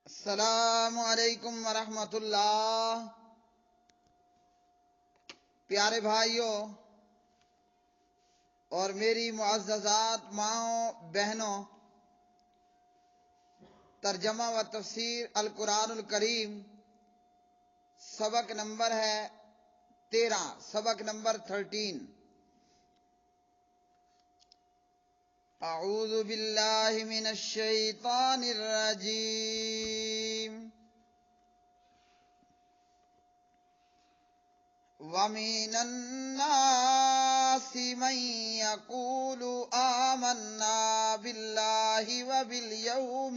السلام علیکم ورحمۃ اللہ۔ پیارے بھائیوں اور میری معززات ماؤں بہنوں، ترجمہ و تفسیر القرآن الکریم سبق نمبر ہے 13، سبق نمبر 13۔ اعوذ باللہ من الشیطان الرجیم۔ وَمِنَ النَّاسِ مَن يَقُولُ آمَنَّا بِاللَّهِ وَبِالْيَوْمِ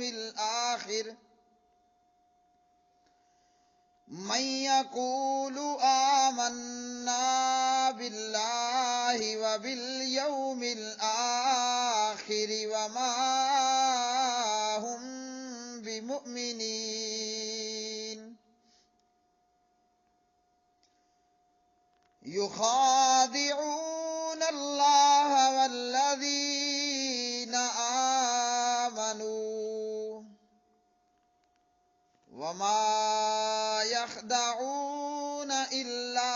الْآخِرِ وَمَا هُم بِمُؤْمِنِينَ۔ يُخَادِعُونَ اللَّهَ وَالَّذِينَ آمَنُوا وَمَا يَخْدَعُونَ إِلَّا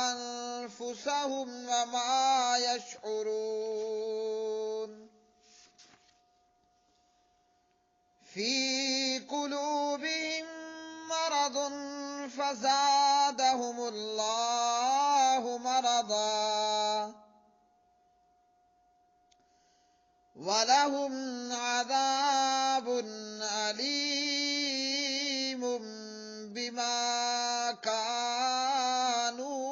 أَنفُسَهُمْ وَمَا يَشْعُرُونَ۔ فِي قُلُوبِهِم مَّرَضٌ فَزَادَهُمُ اللَّهُ مَرَضًا وَلَهُمْ عَذَابٌ أَلِيمٌ بِمَا كَانُوا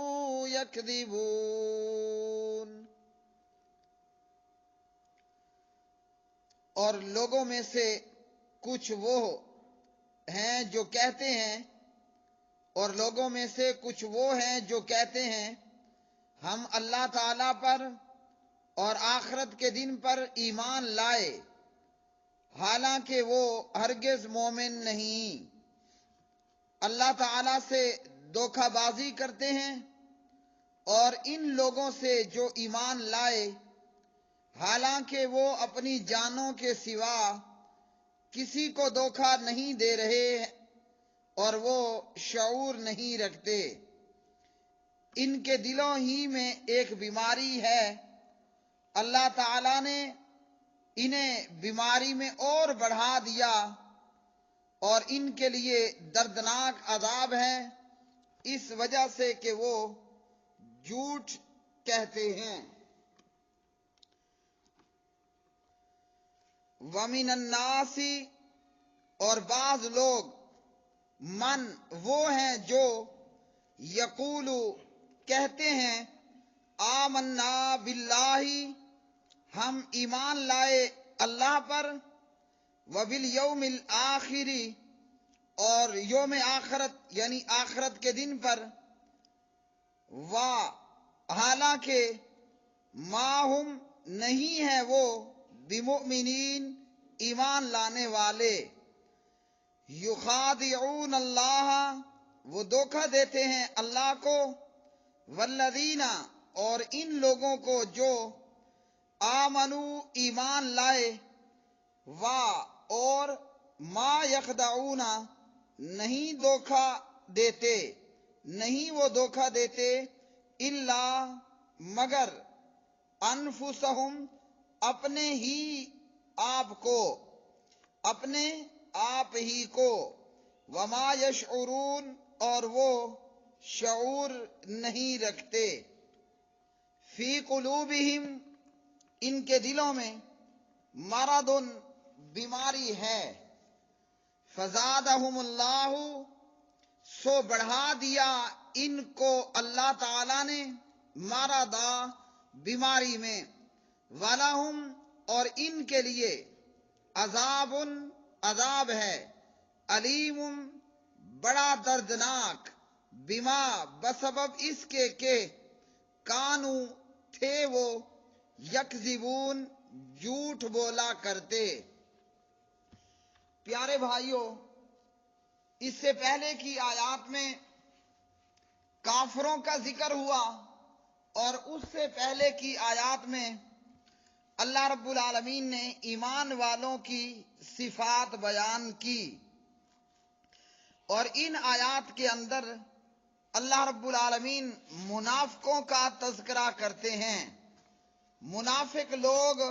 يَكْذِبُونَ۔ اور لوگوں میں سے کچھ وہ ہیں جو کہتے ہیں ہم اللہ تعالی پر اور آخرت کے دن پر ایمان لائے، حالانکہ وہ ہرگز مومن نہیں۔ اللہ تعالی سے دھوکہ بازی کرتے ہیں، اور ان لوگوں سے جو ایمان لائے حالانکہ وہ اپنی جانوں کے سوا کسی کو دھوکہ نہیں دے رہے اور وہ شعور نہیں رکھتے۔ ان کے دلوں ہی میں ایک بیماری ہے، اللہ تعالیٰ نے انہیں بیماری میں اور بڑھا دیا، اور ان کے لیے دردناک عذاب ہے اس وجہ سے کہ وہ جھوٹ کہتے ہیں۔ وَمِنَ النَّاسِ، اور بعض لوگ، من وہ ہیں جو یقول کہتے ہیں آمنا باللہ ہم ایمان لائے اللہ پر، وبالیوم الآخر اور یوم آخرت یعنی آخرت کے دن پر، حالانکہ ما ہم نہیں ہے وہ بمؤمنین ایمان لانے والے۔ یخادعون اللہ وہ دھوکہ دیتے ہیں اللہ کو، والذین اور ان لوگوں کو جو آمنو ایمان لائے، اور ما یخدعون نہیں وہ دھوکہ دیتے الا مگر انفسہم اپنے آپ ہی کو، وما یشعرون اور وہ شعور نہیں رکھتے۔ فی قلوبہم ان کے دلوں میں مرض بیماری ہے، فزادہم اللہ سو بڑھا دیا ان کو اللہ تعالی نے مرضا بیماری میں، وَلَهُمْ اور ان کے لیے عذاب ہے، علیم بڑا دردناک، بما بسبب اس کے کہ کانو تھے وہ یکذبون جھوٹ بولا کرتے۔ پیارے بھائیوں، اس سے پہلے کی آیات میں کافروں کا ذکر ہوا، اور اس سے پہلے کی آیات میں اللہ رب العالمین نے ایمان والوں کی صفات بیان کی، اور ان آیات کے اندر اللہ رب العالمین منافقوں کا تذکرہ کرتے ہیں۔ منافق لوگ،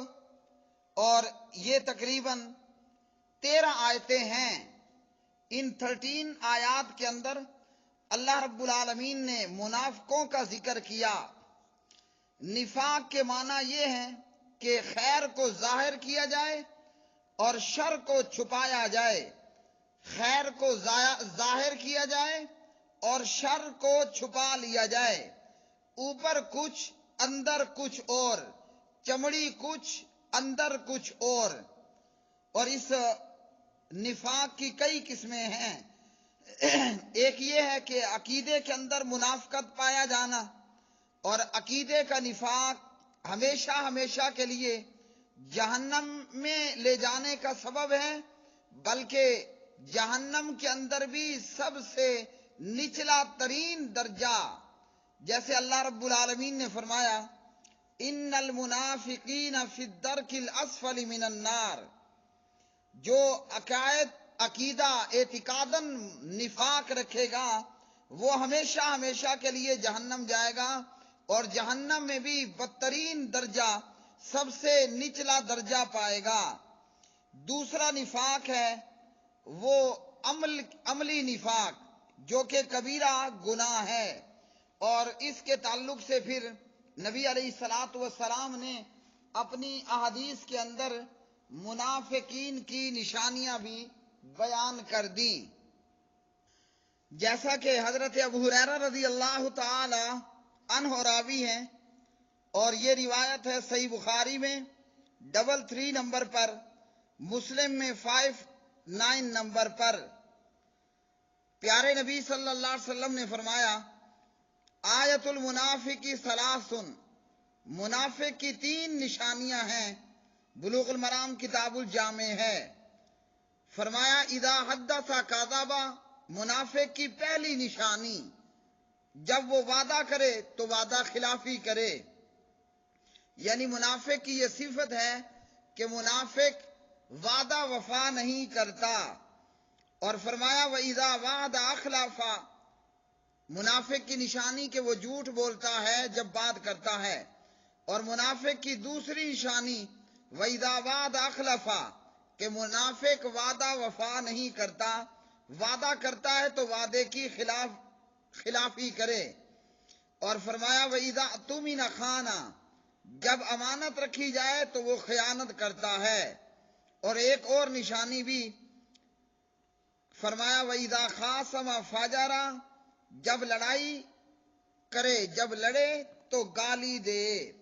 اور یہ تقریباً 13 آیتیں ہیں۔ ان 13 آیات کے اندر اللہ رب العالمین نے منافقوں کا ذکر کیا۔ نفاق کے معنی یہ ہے کہ خیر کو ظاہر کیا جائے اور شر کو چھپایا جائے، خیر کو ظاہر کیا جائے اور شر کو چھپا لیا جائے، اوپر کچھ اندر کچھ اور، چمڑی کچھ اندر کچھ اور اس نفاق کی کئی قسمیں ہیں۔ ایک یہ ہے کہ عقیدے کے اندر منافقت پایا جانا، اور عقیدے کا نفاق ہمیشہ ہمیشہ کے لیے جہنم میں لے جانے کا سبب ہے، بلکہ جہنم کے اندر بھی سب سے نچلا ترین درجہ، جیسے اللہ رب العالمین نے فرمایا ان المنافقین فی الدرک الاسفل من النار، جو عقیدہ اعتقاداً نفاق رکھے گا وہ ہمیشہ ہمیشہ کے لیے جہنم جائے گا، اور جہنم میں بھی بدترین درجہ، سب سے نچلا درجہ پائے گا۔ دوسرا نفاق ہے وہ عملی نفاق، جو کہ کبیرہ گناہ ہے، اور اس کے تعلق سے پھر نبی علیہ الصلوۃ والسلام نے اپنی احادیث کے اندر منافقین کی نشانیاں بھی بیان کر دیں، جیسا کہ حضرت ابو ہریرہ رضی اللہ تعالی عنہ راوی ہیں، اور یہ روایت ہے صحیح بخاری میں 33 نمبر پر، مسلم میں 59 نمبر پر۔ پیارے نبی صلی اللہ علیہ وسلم نے فرمایا آیت المنافق ثلاث، منافق کی 3 نشانیاں ہیں، بلوغ المرام کتاب الجامع ہے۔ فرمایا اذا حدث کذب، منافق کی پہلی نشانی، جب وہ وعدہ کرے تو وعدہ خلافی کرے، یعنی منافق کی یہ صفت ہے کہ منافق وعدہ وفا نہیں کرتا۔ اور فرمایا وَإِذَا وَعَدَ أَخْلَفَ، منافق کی نشانی کہ وہ جھوٹ بولتا ہے جب بات کرتا ہے۔ اور منافق کی دوسری نشانی وَإِذَا وَعَدَ أَخْلَفَ، کہ منافق وعدہ وفا نہیں کرتا، وعدہ کرتا ہے تو وعدے کی خلافی کرے۔ اور فرمایا وَإِذَا اؤْتُمِنَ خَانَ، جب امانت رکھی جائے تو وہ خیانت کرتا ہے۔ اور ایک اور نشانی بھی فرمایا وَإِذَا خَاصَمَ فَجَرَ، جب لڑائی کرے، جب لڑے تو گالی دے۔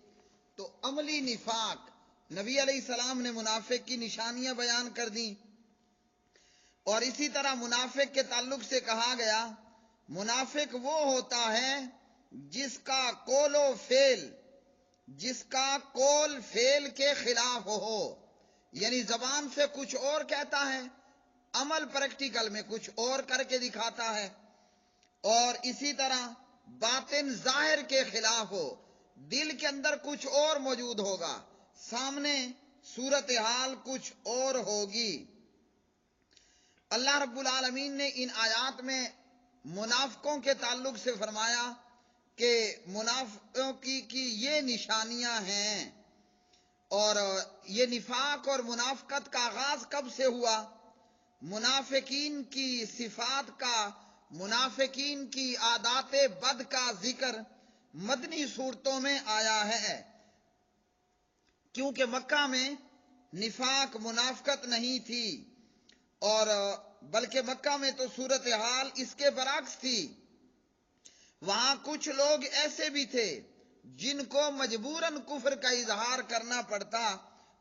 تو عملی نفاق، نبی علیہ السلام نے منافق کی نشانیاں بیان کر دیں، اور اسی طرح منافق کے تعلق سے کہا گیا منافق وہ ہوتا ہے جس کا قول فعل کے خلاف ہو، یعنی زبان سے کچھ اور کہتا ہے، عمل پریکٹیکل میں کچھ اور کر کے دکھاتا ہے، اور اسی طرح باطن ظاہر کے خلاف ہو، دل کے اندر کچھ اور موجود ہوگا، سامنے صورتحال کچھ اور ہوگی۔ اللہ رب العالمین نے ان آیات میں منافقوں کے تعلق سے فرمایا کہ منافقوں کی یہ نشانیاں ہیں۔ اور یہ نفاق اور منافقت کا آغاز کب سے ہوا؟ منافقین کی صفات کا، منافقین کی عادات بد کا ذکر مدنی صورتوں میں آیا ہے، کیونکہ مکہ میں نفاق منافقت نہیں تھی، اور بلکہ مکہ میں تو صورتحال اس کے برعکس تھی۔ وہاں کچھ لوگ ایسے بھی تھے جن کو مجبوراً کفر کا اظہار کرنا پڑتا،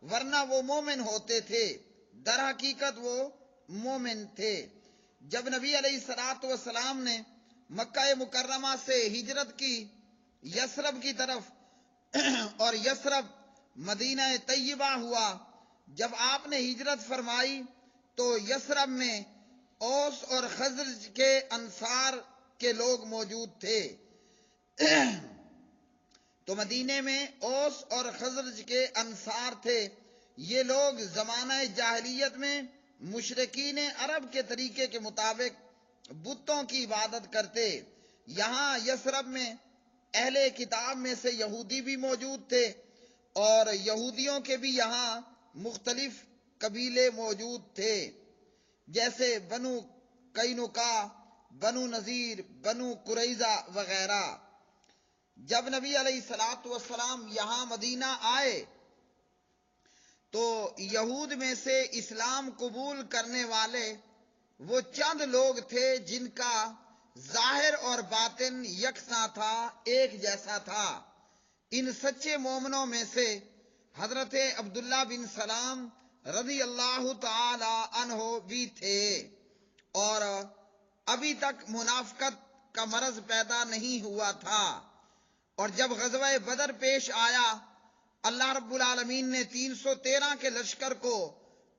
ورنہ وہ مومن ہوتے تھے، در حقیقت وہ مومن تھے۔ جب نبی علیہ الصلوۃ والسلام نے مکہ مکرمہ سے ہجرت کی یثرب کی طرف، اور یثرب مدینہ طیبہ ہوا، جب آپ نے ہجرت فرمائی تو یثرب میں اوس اور خزرج کے انصار کے لوگ موجود تھے۔ تو مدینے میں اوس اور خزرج کے انصار تھے۔ یہ لوگ زمانہ جاہلیت میں مشرکین عرب کے طریقے کے مطابق بتوں کی عبادت کرتے۔ یہاں یثرب میں اہل کتاب میں سے یہودی بھی موجود تھے، اور یہودیوں کے بھی یہاں مختلف قبیلے موجود تھے، جیسے بنو قینقاع، بنو نذیر، بنو قریظہ وغیرہ۔ جب نبی علیہ الصلوۃ والسلام یہاں مدینہ آئے تو یہود میں سے اسلام قبول کرنے والے وہ چند لوگ تھے جن کا ظاہر اور باطن یکساں تھا، ایک جیسا تھا۔ ان سچے مومنوں میں سے حضرت عبداللہ بن سلام رضی اللہ تعالی عنہ بھی تھے، اور ابھی تک منافقت کا مرض پیدا نہیں ہوا تھا۔ اور جب غزوہ بدر پیش آیا، اللہ رب العالمین نے 313 کے لشکر کو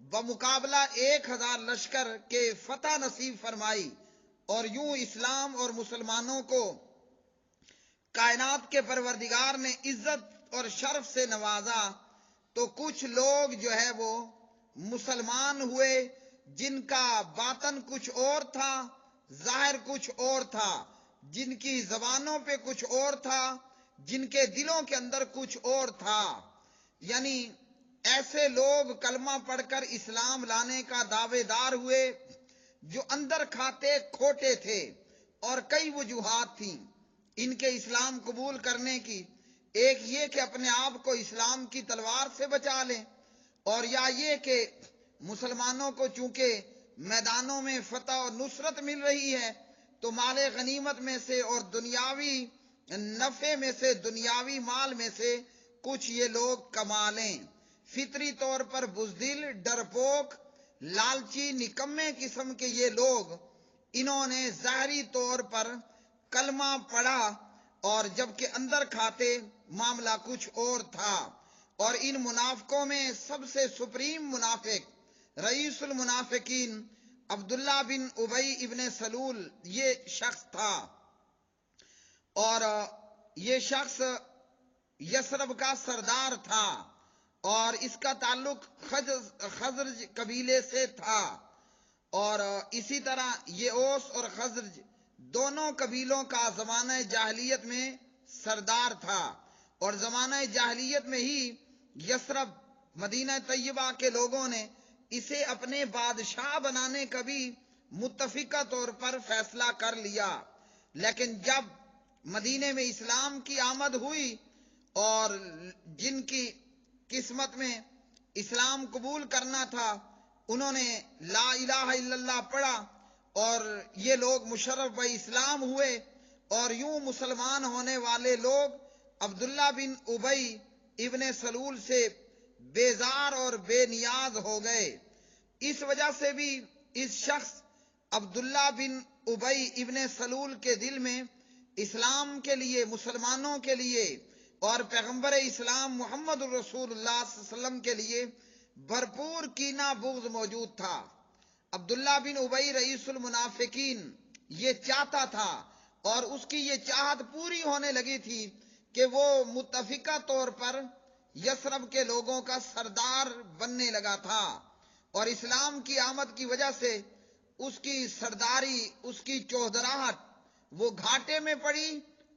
بمقابلہ 1000 لشکر کے فتح نصیب فرمائی، اور یوں اسلام اور مسلمانوں کو کائنات کے پروردگار نے عزت اور شرف سے نوازا۔ تو کچھ لوگ جو ہے وہ مسلمان ہوئے جن کا باطن کچھ اور تھا، ظاہر کچھ اور تھا، جن کی زبانوں پہ کچھ اور تھا، جن کے دلوں کے اندر کچھ اور تھا۔ یعنی ایسے لوگ کلمہ پڑھ کر اسلام لانے کا دعوے دار ہوئے جو اندر کھاتے کھوٹے تھے، اور کئی وجوہات تھیں ان کے اسلام قبول کرنے کی۔ ایک یہ کہ اپنے آپ کو اسلام کی تلوار سے بچا لیں، اور یا یہ کہ مسلمانوں کو چونکہ میدانوں میں فتح و نصرت مل رہی ہے تو مال غنیمت میں سے اور دنیاوی نفع میں سے، دنیاوی مال میں سے کچھ یہ لوگ کما لیں۔ فطری طور پر بزدل، ڈرپوک، لالچی، نکمے قسم کے یہ لوگ، انہوں نے ظاہری طور پر کلمہ پڑھا، اور جبکہ اندر کھاتے معاملہ کچھ اور تھا۔ اور ان منافقوں میں سب سے سپریم منافق، رئیس المنافقین عبداللہ بن ابی ابن سلول یہ شخص تھا، اور یہ شخص یثرب کا سردار تھا، اور اس کا تعلق خزرج قبیلے سے تھا، اور اسی طرح یہ اوس اور خزرج دونوں قبیلوں کا زمانہ جاہلیت میں سردار تھا۔ اور زمانہ جاہلیت میں ہی یثرب مدینہ طیبہ کے لوگوں نے اسے اپنے بادشاہ بنانے کا بھی متفقہ طور پر فیصلہ کر لیا۔ لیکن جب مدینے میں اسلام کی آمد ہوئی اور جن کی قسمت میں اسلام قبول کرنا تھا انہوں نے لا الہ الا اللہ پڑھا، اور یہ لوگ مشرف بہ اسلام ہوئے، اور یوں مسلمان ہونے والے لوگ عبداللہ بن ابی ابن سلول سے بیزار اور بے نیاز ہو گئے۔ اس وجہ سے بھی اس شخص عبداللہ بن ابی ابن سلول کے دل میں اسلام کے لیے، مسلمانوں کے لیے اور پیغمبر اسلام محمد الرسول اللہ صلی اللہ علیہ وسلم کے لیے بھرپور کینہ بغض موجود تھا۔ عبداللہ بن ابی رئیس المنافقین یہ چاہتا تھا، اور اس کی یہ چاہت پوری ہونے لگی تھی کہ وہ متفقہ طور پر یثرب کے لوگوں کا سردار بننے لگا تھا، اور اسلام کی آمد کی وجہ سے اس کی سرداری، اس کی چوہدراہٹ وہ گھاٹے میں پڑی،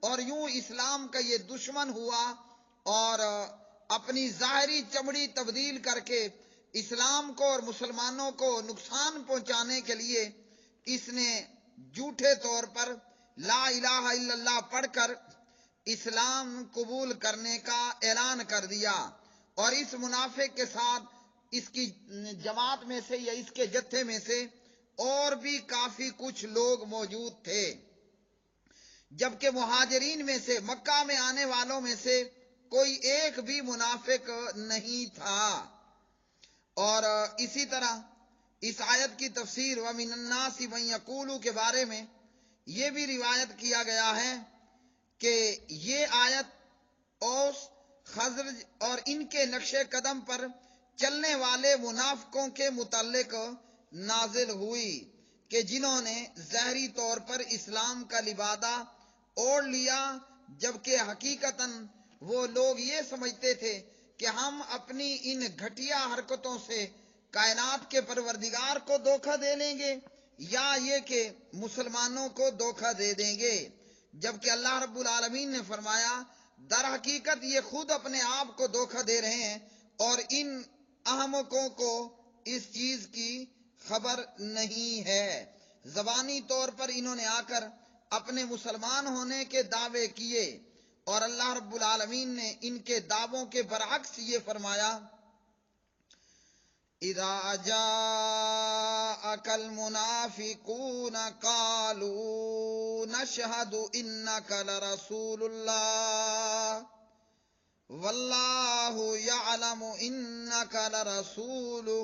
اور یوں اسلام کا یہ دشمن ہوا، اور اپنی ظاہری چمڑی تبدیل کر کے اسلام کو اور مسلمانوں کو نقصان پہنچانے کے لیے اس نے جھوٹے طور پر لا الہ الا اللہ پڑھ کر اسلام قبول کرنے کا اعلان کر دیا۔ اور اس منافق کے ساتھ اس کی جماعت میں سے یا اس کے جتھے میں سے اور بھی کافی کچھ لوگ موجود تھے، جبکہ مہاجرین میں سے، مکہ میں آنے والوں میں سے کوئی ایک بھی منافق نہیں تھا۔ اور اسی طرح اس آیت کی تفسیر وَمِنَ النَّاسِ مَن يَقُولُ کے بارے میں یہ بھی روایت کیا گیا ہے کہ یہ آیت اوس، خزرج اور ان کے نقش قدم پر چلنے والے منافقوں کے متعلق نازل ہوئی کہ جنہوں نے ظاہری طور پر اسلام کا لبادہ اوڑھ لیا، جبکہ حقیقتاً وہ لوگ یہ سمجھتے تھے کہ ہم اپنی ان گھٹیا حرکتوں سے کائنات کے پروردگار کو دھوکہ دے لیں گے یا یہ کہ مسلمانوں کو دھوکہ دے دیں گے، جبکہ اللہ رب العالمین نے فرمایا در حقیقت یہ خود اپنے آپ کو دھوکہ دے رہے ہیں اور ان احمقوں کو اس چیز کی خبر نہیں ہے۔ زبانی طور پر انہوں نے آ کر اپنے مسلمان ہونے کے دعوے کیے اور اللہ رب العالمین نے ان کے دعووں کے برعکس یہ فرمایا، اذا جاءك المنافقون قالوا نشهد انك لرسول الله واللہ یعلم انک لرسولہ۔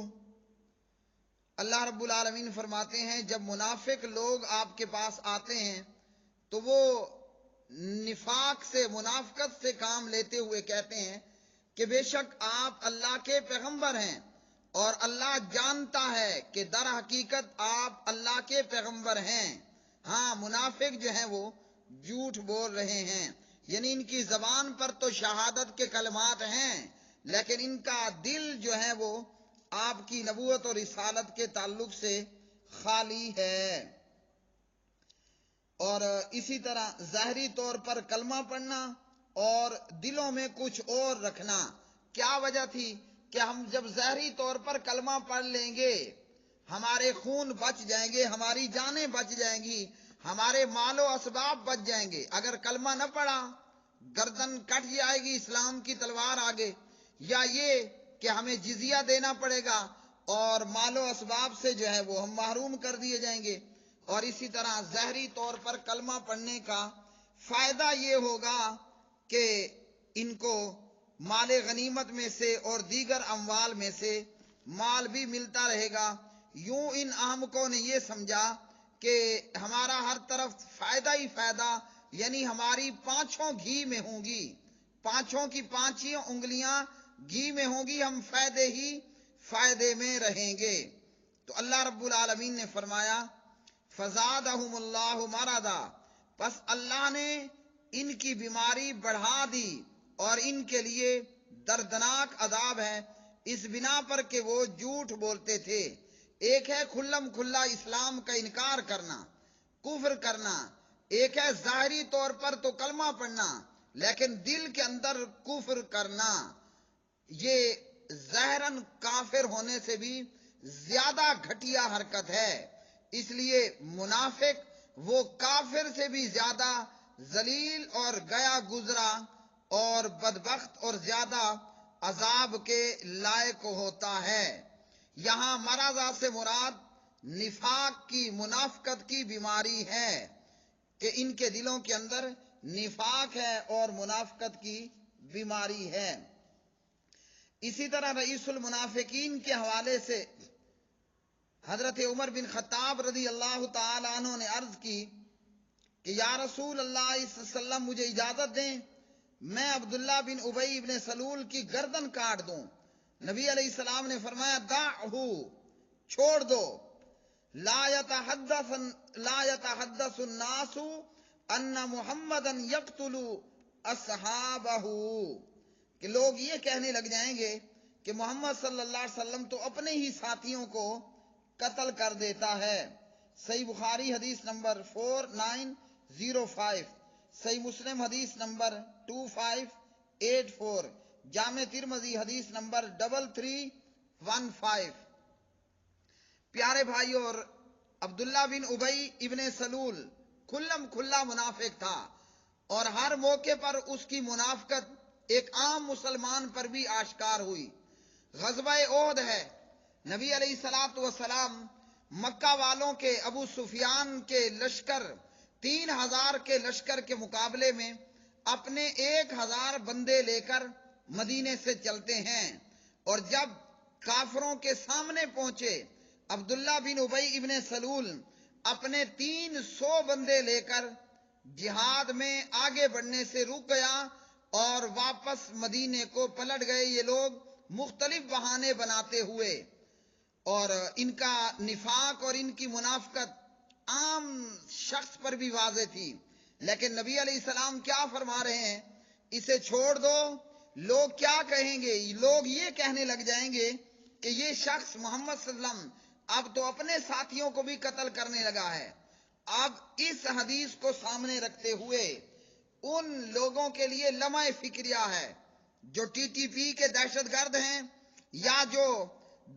اللہ رب العالمین فرماتے ہیں جب منافق لوگ آپ کے پاس آتے ہیں تو وہ نفاق سے، منافقت سے کام لیتے ہوئے کہتے ہیں کہ بے شک آپ اللہ کے پیغمبر ہیں اور اللہ جانتا ہے کہ در حقیقت آپ اللہ کے پیغمبر ہیں۔ ہاں، منافق جو ہیں وہ جھوٹ بول رہے ہیں، یعنی ان کی زبان پر تو شہادت کے کلمات ہیں لیکن ان کا دل جو ہے وہ آپ کی نبوت اور رسالت کے تعلق سے خالی ہے۔ اور اسی طرح ظاہری طور پر کلمہ پڑھنا اور دلوں میں کچھ اور رکھنا، کیا وجہ تھی کہ ہم جب ظاہری طور پر کلمہ پڑھ لیں گے ہمارے خون بچ جائیں گے، ہماری جانیں بچ جائیں گی، ہمارے مال و اسباب بچ جائیں گے۔ اگر کلمہ نہ پڑھا گردن کٹ جائے گی اسلام کی تلوار آگے، یا یہ کہ ہمیں جزیہ دینا پڑے گا اور مال و اسباب سے جو ہے وہ ہم محروم کر دیے جائیں گے۔ اور اسی طرح ظاہری طور پر کلمہ پڑھنے کا فائدہ یہ ہوگا کہ ان کو مال غنیمت میں سے اور دیگر اموال میں سے مال بھی ملتا رہے گا۔ یوں ان احمقوں نے یہ سمجھا کہ ہمارا ہر طرف فائدہ ہی فائدہ، یعنی ہماری پانچوں گھی میں ہوں گی، پانچوں کی پانچوں انگلیاں گھی میں ہوں گی، ہم فائدے ہی فائدے میں رہیں گے۔ تو اللہ رب العالمین نے فرمایا فزادہم اللہ مرضا، پس اللہ نے ان کی بیماری بڑھا دی اور ان کے لیے دردناک عذاب ہے اس بنا پر کہ وہ جھوٹ بولتے تھے۔ ایک ہے کھلم کھلا اسلام کا انکار کرنا، کفر کرنا، ایک ہے ظاہری طور پر تو کلمہ پڑھنا لیکن دل کے اندر کفر کرنا۔ یہ ظاہراً کافر ہونے سے بھی زیادہ گھٹیا حرکت ہے، اس لیے منافق وہ کافر سے بھی زیادہ ذلیل اور گیا گزرا اور بدبخت اور زیادہ عذاب کے لائق ہوتا ہے۔ یہاں مرضا سے مراد نفاق کی، منافقت کی بیماری ہے کہ ان کے دلوں کے اندر نفاق ہے اور منافقت کی بیماری ہے۔ اسی طرح رئیس المنافقین کے حوالے سے حضرت عمر بن خطاب رضی اللہ تعالی عنہ نے عرض کی کہ یا رسول اللہ صلی اللہ علیہ وسلم مجھے اجازت دیں میں عبداللہ بن ابی بن سلول کی گردن کاٹ دوں۔ نبی علیہ السلام نے فرمایا دعہو، چھوڑ دو، لا يتحدث الناس ان محمدا یقتل اصحابہ، کہ لوگ یہ کہنے لگ جائیں گے کہ محمد صلی اللہ علیہ وسلم تو اپنے ہی ساتھیوں کو قتل کر دیتا ہے۔ صحیح بخاری حدیث نمبر 4905، صحیح مسلم حدیث نمبر 2584، جامع ترمذی حدیث نمبر 3315۔ پیارے بھائی، اور عبداللہ بن ابی ابن سلول کھلم کھلا منافق تھا اور ہر موقع پر اس کی منافقت ایک عام مسلمان پر بھی آشکار ہوئی۔ غزوہ احد ہے، نبی علیہ الصلوۃ والسلام مکہ والوں کے ابو سفیان کے لشکر 3000 کے لشکر کے مقابلے میں اپنے 1000 بندے لے کر مدینے سے چلتے ہیں، اور جب کافروں کے سامنے پہنچے عبداللہ بن ابی ابن سلول اپنے 300 بندے لے کر جہاد میں آگے بڑھنے سے رک گیا اور واپس مدینے کو پلٹ گئے۔ یہ لوگ مختلف بہانے بناتے ہوئے، اور ان کا نفاق اور ان کی منافقت عام شخص پر بھی واضح تھی، لیکن نبی علیہ السلام کیا فرما رہے ہیں اسے چھوڑ دو، لوگ کیا کہیں گے؟ لوگ یہ کہنے لگ جائیں گے کہ یہ شخص محمد صلی اللہ علیہ وسلم اب تو اپنے ساتھیوں کو بھی قتل کرنے لگا ہے۔ اب اس حدیث کو سامنے رکھتے ہوئے ان لوگوں کے لیے لمحہ فکریہ ہے جو ٹی ٹی پی کے دہشت گرد ہیں یا جو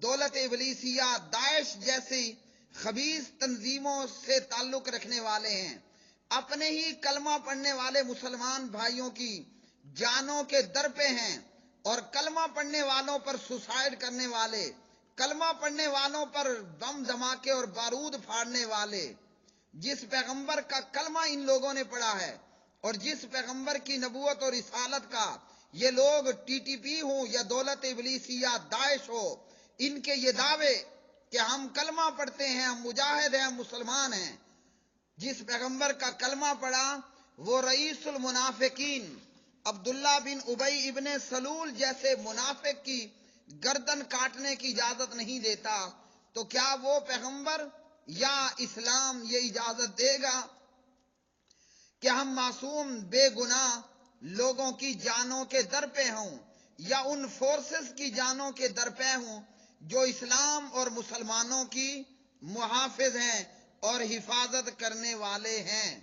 دولت ابلیسیہ، داعش جیسی خبیث تنظیموں سے تعلق رکھنے والے ہیں، اپنے ہی کلمہ پڑھنے والے مسلمان بھائیوں کی جانوں کے در پہ ہیں، اور کلمہ پڑھنے والوں پر سوسائڈ کرنے والے، کلمہ پڑھنے والوں پر بم دھماکے اور بارود پھاڑنے والے، جس پیغمبر کا کلمہ ان لوگوں نے پڑھا ہے اور جس پیغمبر کی نبوت اور رسالت کا یہ لوگ ٹی ٹی پی ہوں یا دولت ابلیسیہ، داعش ہو، ان کے یہ دعوے کہ ہم کلمہ پڑھتے ہیں، ہم مجاہد ہیں، ہم مسلمان ہیں، جس پیغمبر کا کلمہ پڑھا وہ رئیس المنافقین عبداللہ بن ابی ابن سلول جیسے منافق کی گردن کاٹنے کی اجازت نہیں دیتا، تو کیا وہ پیغمبر یا اسلام یہ اجازت دے گا کہ ہم معصوم بے گناہ لوگوں کی جانوں کے در پہ ہوں یا ان فورسز کی جانوں کے در پہ ہوں جو اسلام اور مسلمانوں کی محافظ ہیں اور حفاظت کرنے والے ہیں؟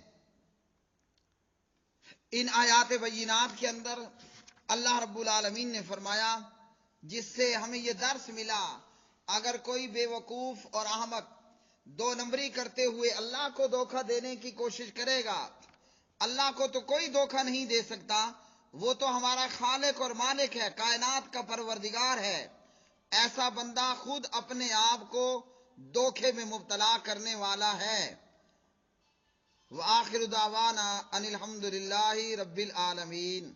ان آیات بینات کے اندر اللہ رب العالمین نے فرمایا، جس سے ہمیں یہ درس ملا، اگر کوئی بے وقوف اور احمق دو نمبری کرتے ہوئے اللہ کو دھوکہ دینے کی کوشش کرے گا، اللہ کو تو کوئی دھوکہ نہیں دے سکتا، وہ تو ہمارا خالق اور مالک ہے، کائنات کا پروردگار ہے۔ ایسا بندہ خود اپنے آپ کو دھوکے میں مبتلا کرنے والا ہے۔ وآخر دعوانا ان الحمد للہ رب العالمین۔